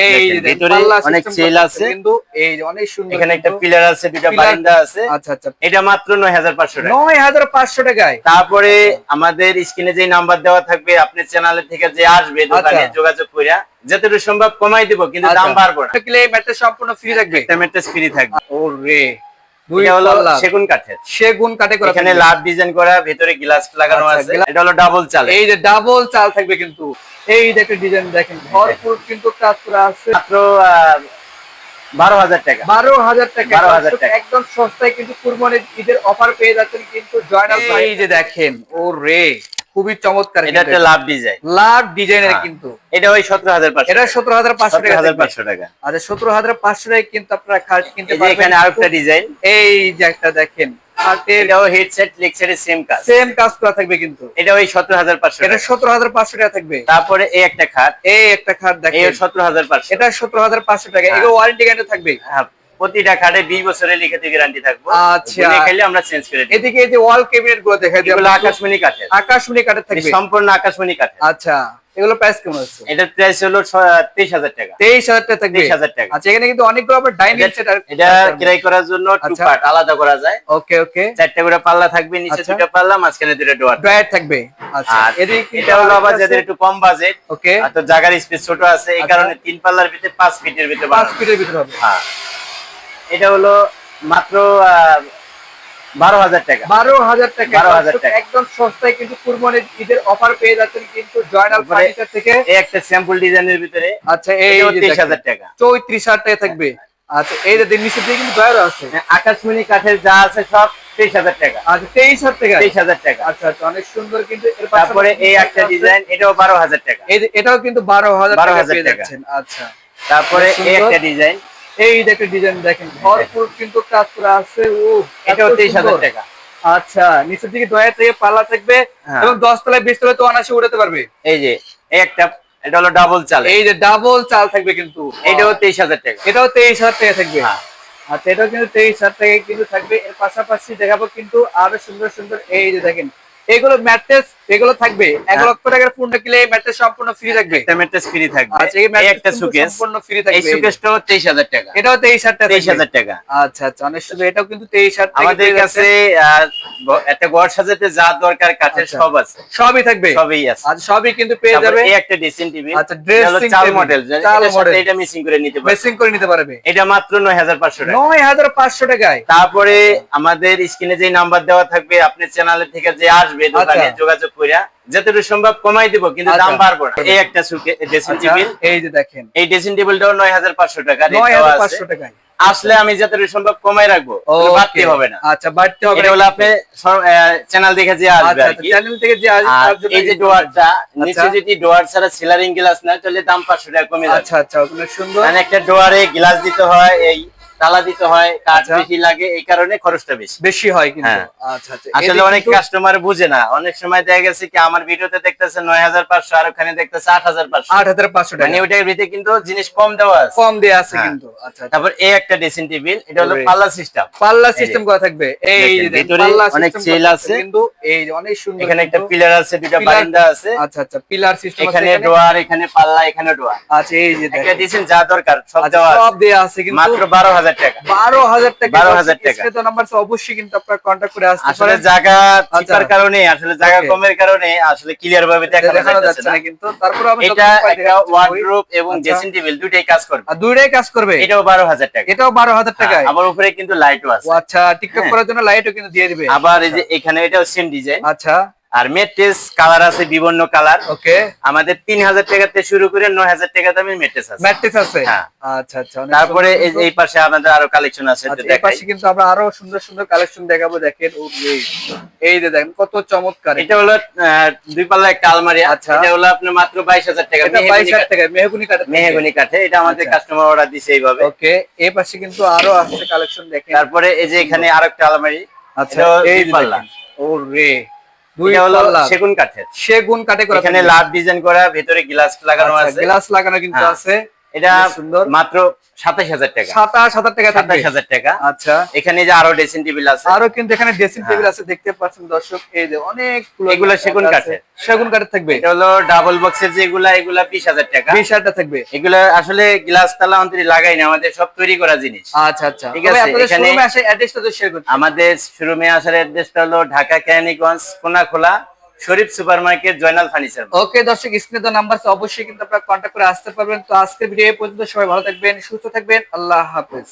এই যে ভিতরে অনেক সেল আছে কিন্তু এই যে অনেক সুন্দর এখানে একটা পিলার আছে দুটো বারান্দা আছে আচ্ছা আচ্ছা এটা মাত্র 9500 টাকা 9500 টাকায় তারপরে আমাদের স্ক্রিনে যে নাম্বার দেওয়া থাকবে আপনি চ্যানেল থেকে যে আসবে দোকানে যোগাযোগ কইরা যতটুকু সম্ভব কমাই দিব কিন্তু দাম বাড়বে না ক্লে ম্যাট্রেস সম্পূর্ণ ফ্রি থাকবে একটা ম্যাট্রেস ফ্রি থাকবে ওরে এটা হলো সেগুন কাঠের সেগুন কাঠে করা এখানে লাভ ডিজাইন করা ভিতরে গ্লাস লাগানো আছে এটা হলো ডাবল চাল এই যে ডাবল চাল থাকবে কিন্তু এই যে একটা ডিজাইন দেখেন ভরপুর কিন্তু কাজ করা আছে মাত্র 12000 টাকা 12000 টাকা 12000 টাকা একদম সস্তায় কিন্তু কুরবানির ঈদের অফার পেয়ে যাচ্ছেন কিন্তু জয়নাল ভাই এই যে দেখেন ওরে খুবই চমৎকার এটা একটা লাভ ডিজাইন ডিজাইনের কিন্তু এটা ওই 17500 এটা 17500 টাকা 17500 টাকা আচ্ছা 17500 টাকায় কিন্তু আপনারা খাট কিনতে পারবেন এখানে আরেকটা ডিজাইন এই যে একটা দেখেন খাটের এটাও হেডসেট লেগসেটের সেম কাজ করা থাকবে কিন্তু এটা ওই 17500 এটা 17500 টাকা থাকবে তারপরে এই একটা খাট দেখেন এই 17500 এটা 17500 টাকা এগুলো ওয়ারেন্টি গ্যারান্টি থাকবে হ্যাঁ প্রতিটা খাটে 20 বছরের লিখিত গ্যারান্টি থাকবে আচ্ছা দেখাইলে আমরা চেঞ্জ করে দিই এদিকে এই যে ওয়াল ক্যাবিনেট গুলো দেখাই দিই এগুলো আকাশমণি কাঠের থাকবে সম্পূর্ণ আকাশমণি কাঠের আচ্ছা এগুলো প্রাইস কেমন আছে এটার প্রাইস হলো 23000 টাকা 23000 টাকা থাকবে 23000 টাকা আচ্ছা এখানে কিন্তু অনেকগুলো আবার ডাইনিং সেট এটা ক্রয় করার জন্য টু পার্ট আলাদা করা যায় ওকে ওকে চারটা করে পাল্লা থাকবে নিচে দুটো পাল্লা মাঝখানে দুটো ডয়ার থাকবে আচ্ছা এদিকে এটা হলো আবার যাদের একটু কম বাজেট ওকে আর তো জায়গার স্পেস ছোট আছে এই কারণে তিন পাল্লার ভিতরে 5 ফিটের ভিতরে 5 ফিটের ভিতরে হবে হ্যাঁ এটা হলো মাত্র 12000 টাকা 12000 টাকা 12000 টাকা একদম সস্তায় কিন্তু কুরবানির ঈদের অফার পেয়ে যাচ্ছেন কিন্তু জয়নাল ফার্নিচার থেকে এই একটা স্যাম্পল ডিজাইনের ভিতরে আচ্ছা এই 33000 টাকা 34000 টাকা থাকবে আচ্ছা এই যে নিচে দিয়ে কিন্তু ডয়ার আছে আকাশমণি কাঠের যা আছে সব 23000 টাকা আচ্ছা 23000 টাকা 23000 টাকা আচ্ছা আচ্ছা অনেক সুন্দর কিন্তু তারপরে এই একটা ডিজাইন এটাও 12000 টাকা এটাও কিন্তু 12000 টাকা পেয়ে যাচ্ছেন আচ্ছা তারপরে এই একটা ডিজাইন এই যে একটা ডিজাইন দেখেন ভরপুর কিন্তু কাজ করা আছে ও এটাও 23000 টাকা আচ্ছা নিচের দিকে ডয়ার থেকে পাল্লা থাকবে এবং 10 তলায় 20 তলায় তো অনায়াসে উঠাতে পারবে এই যে এই একটা এটা হলো ডাবল চাল এই যে ডাবল চাল থাকবে কিন্তু এটাও 23000 টাকা এটাও 23000 টাকা থাকবে আচ্ছা এটাও কিন্তু 23000 টাকা কিন্তু থাকবে এর পাশাপাশি দেখাবো কিন্তু আরো সুন্দর সুন্দর এই যে দেখেন এগুলো ম্যাট্রেস এগুলো থাকবে 1 লক্ষ টাকার ফোনটা কিনলে ম্যাট্রেস সম্পূর্ণ ফ্রি থাকবে একটা ম্যাট্রেস ফ্রি থাকবে আচ্ছা এই একটা সুকেস সম্পূর্ণ ফ্রি থাকবে এই সুকেসটাও 23000 টাকা এটাও 23000 টাকা 23000 টাকা আচ্ছা আচ্ছা অনেক সুন্দর এটাও কিন্তু 23000 টাকা আমাদের কাছে একটা ঘর সাজাতে যা দরকার কাঠের সব আছে সবই থাকবে সবই আছে আচ্ছা সবই কিন্তু পেয়ে যাবে এই একটা ড্রেসিং টেবিল আচ্ছা ড্রেসিং চাল মডেল এটা মিসিং করে নিতে পারবে মিসিং করে নিতে পারবে এটা মাত্র 9500 টাকা 9500 টাকায় তারপরে আমাদের স্ক্রিনে যে নাম্বার দেওয়া থাকবে আপনি চ্যানেল থেকে যে আসবে দোকানে যোগাযোগ কইরা যতটুকু সম্ভব কমাই দিব কিন্তু দাম বাড়বে না এই একটা ড্রেসিং টেবিল এই যে দেখেন এই ড্রেসিং টেবিলটাও 9500 টাকা 9500 টাকায় আসলে আমি যতটুকু সম্ভব কমাই রাখবো বাড়তে হবে না আচ্ছা বাড়তে হবে এটা হলো আপনি চ্যানেল দেখে যে আসবে আর কি চ্যানেল থেকে যে আসবে এই যে ডোয়ারটা নিচে যদি ডোয়ার ছাড়া সিলারিং গ্লাস না তাহলে দাম 500 টাকা কমে যাবে আচ্ছা আচ্ছা অনেক সুন্দর মানে একটা ডোয়ারে গ্লাস দিতে হয় এই তালা দিতে হয় কাজ বেশি লাগে এই কারণে খরচটা বেশি হয় কিন্তু আচ্ছা আচ্ছা আসলে অনেক কাস্টমার বুঝে না অনেক সময় দেখা গেছে কি আমার ভিডিওতে দেখতেছে 9500 আর ওখানে দেখতেছে 8500 টাকা মানে ওইটার ভিতরে কিন্তু জিনিস কম দেওয়া আছে কম দেয়া আছে কিন্তু আচ্ছা তারপর এই একটা ড্রেসিং টেবিল এটা হলো পাল্লা সিস্টেম করা থাকবে এই যে ভিতরে অনেক সেল আছে কিন্তু এই যে অনেক সুন্দর এখানে একটা পিলার আছে দুটো বারান্দা আছে আচ্ছা আচ্ছা পিলার সিস্টেম আছে এখানে ডোয়ার এখানে পাল্লা এখানে ডোয়ার আচ্ছা এই যে একটা ডিজাইন যা দরকার সব দেয়া আছে কিন্তু মাত্র 12000 টাকা 12000 টাকা 12000 টাকা স্ক্রিনে নাম্বার অবশ্যই কিন্তু আপনারা কন্টাক্ট করে আসতে আসলে জায়গা চিপার কারণে আসলে জায়গা কমের কারণে আসলে ক্লিয়ার ভাবে দেখানো যাচ্ছে না কিন্তু তারপর আমি এটা একটা ওয়ার্ডরোব এবং ড্রেসিং টেবিল দুটোই কাজ করবে আর দুটোই কাজ করবে এটাও 12000 টাকা এটাও 12000 টাকা আবার উপরে কিন্তু লাইটও আছে আচ্ছা টিকটক করার জন্য লাইটও কিন্তু দিয়ে দিবে আবার এই যে এখানে এটাও সেম ডিজাইন আচ্ছা আর ম্যাট্রেস কালার আছে বিভিন্ন কালার ওকে আমাদের 3000 টাকা থেকে শুরু করে 9000 টাকা দামের ম্যাট্রেস আছে আচ্ছা আচ্ছা তারপরে এই পাশে আমাদের আরো কালেকশন আছে এই পাশে কিন্তু আমরা আরো সুন্দর সুন্দর কালেকশন দেখাবো দেখেন এই যে দেখেন কত চমৎকার এটা হলো দুই পাল্লা একটা আলমারি এটা হলো আপনার মাত্র 22000 টাকা এটা 22000 টাকা মেহগনি কাঠে এটা আমাদের কাস্টমার অর্ডার দিছে এইভাবে ওকে এই পাশে কিন্তু আরো আছে কালেকশন দেখেন তারপরে এই যে এখানে আরেকটা আলমারি আচ্ছা এই পাল্লা ওরে এটা হলো সেগুন কাঠে করা এখানে লাভ ডিজাইন করা ভিতরে গ্লাস লাগানো আছে গ্লাস লাগানো কিন্তু আছে এটা বেশ সুন্দর। মাত্র 27000 টাকা। 27,000 টাকা থাকবে। 27000 টাকা। আচ্ছা, এখানে যে আরো ড্রেসিং টেবিল আছে, আরো কিন্তু এখানে ড্রেসিং হ্যাঁ। টেবিল আছে, দেখতে পাচ্ছেন দর্শক। এই যে অনেকগুলো এগুলো সেগুন আছে। কাঠের। সেগুন কাঠের থাকবে। এটা হলো ডাবল বক্সের যেগুলা, এগুলা 20000 টাকা। 20,000 টাকা থাকবে। এগুলা আসলে গ্লাস তালা অন্তরি লাগাই না, আমাদের সব তৈরি করা জিনিস। আচ্ছা আচ্ছা, ঠিক তবে আছে, আপনাদের এখানে শোরুমে আসে অ্যাড্রেসটা তো শেয়ার করুন। আমাদের শোরুমে আসার অ্যাড্রেসটা হলো ঢাকা কেরানীগঞ্জ কোনাখোলা শরীফ সুপার মার্কেট, জয়নাল ফার্নিচার। ওকে দর্শক, স্ক্রিনে দেওয়া নাম্বার আছে, অবশ্যই কিন্তু আপনারা কন্ট্যাক্ট করে আসতে পারবেন। তো আজকের ভিডিও এই পর্যন্ত, সবাই ভালো থাকবেন, সুস্থ থাকবেন, আল্লাহ হাফেজ।